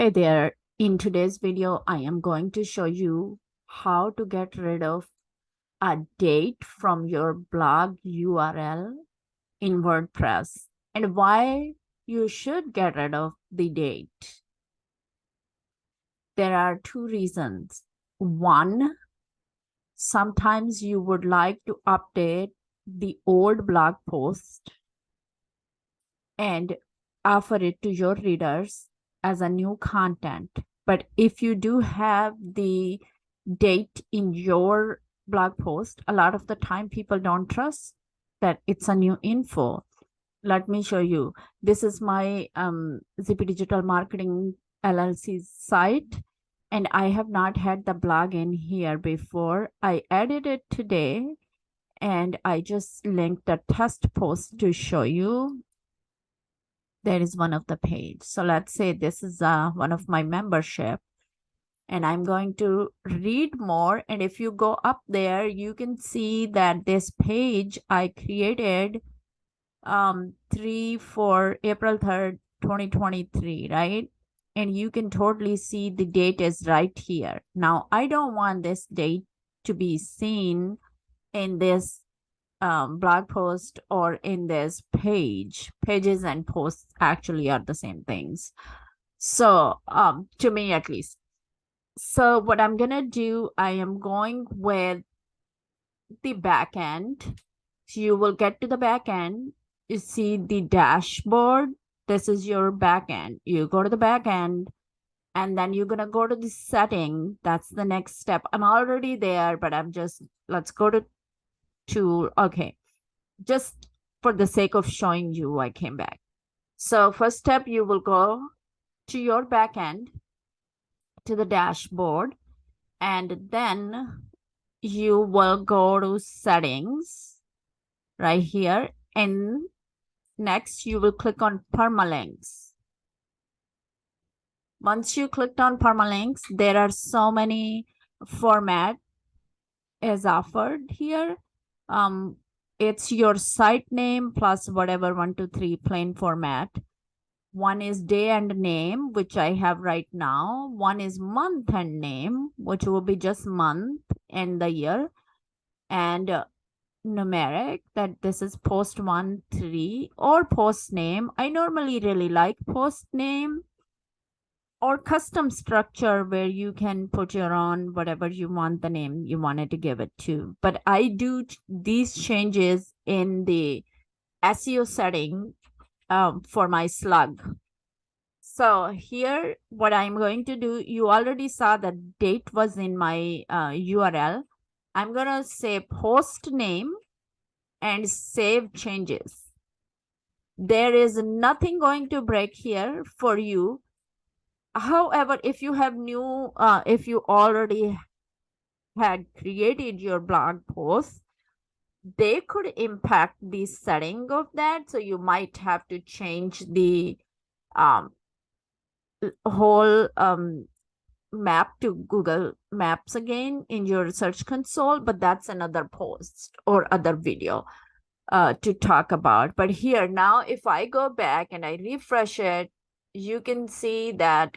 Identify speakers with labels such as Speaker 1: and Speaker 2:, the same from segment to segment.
Speaker 1: Hey there, in today's video, I am going to show you how to get rid of a date from your blog URL in WordPress and why you should get rid of the date. There are two reasons. One, sometimes you would like to update the old blog post and offer it to your readers as a new content. But if you do have the date in your blog post, a lot of the time people don't trust that it's a new info. Let me show you. This is my Zippy Digital Marketing LLC site, and I have not had the blog in here before. I added it today, and I just linked the test post to show you. There is one of the page. So let's say this is one of my membership, and I'm going to read more. And if you go up there, you can see that this page I created 4 April 3rd, 2023, right? And you can totally see the date is right here. Now, I don't want this date to be seen in this blog post or in this page. Pages and posts actually are the same things. So to me at least. So what I'm gonna do, I am going with the back end. So you will get to the back end. You see the dashboard. This is your back end. You go to the back end, and then you're gonna go to the setting. That's the next step. I'm already there, but let's go to okay, just for the sake of showing you, I came back. So first step, you will go to your back end, to the dashboard, and then you will go to settings right here, and next you will click on permalinks. Once you clicked on permalinks, there are so many format is offered here. It's your site name plus whatever 1, 2, 3 plain format. One is day and name, which I have right now. One is month and name, which will be just month and the year. And numeric, that this is post 1, 3, or post name. I normally really like post name, or custom structure where you can put your own whatever you want the name you wanted to give it to. But I do these changes in the SEO setting for my slug. So here, what I'm going to do, you already saw the date was in my URL. I'm going to say post name and save changes. There is nothing going to break here for you. However, if you have if you already had created your blog post, they could impact the setting of that. So you might have to change the whole map to Google Maps again in your search console, but that's another post or other video to talk about. But here now, if I go back and I refresh it, you can see that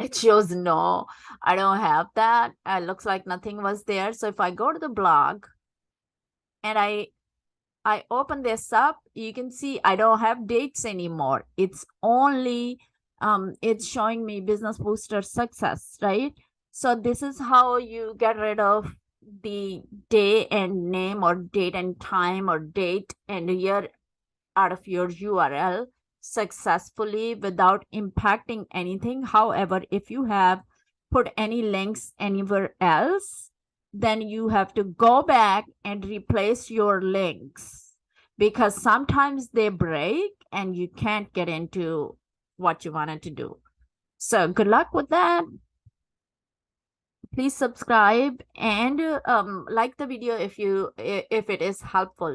Speaker 1: it shows no, I don't have that. It looks like nothing was there. So if I go to the blog and I open this up, you can see I don't have dates anymore. It's only it's showing me business booster success, right? So this is how you get rid of the day and name, or date and time, or date and year out of your URL successfully without impacting anything. However, if you have put any links anywhere else, then you have to go back and replace your links, because sometimes they break and you can't get into what you wanted to do. So good luck with that. Please subscribe and like the video if it is helpful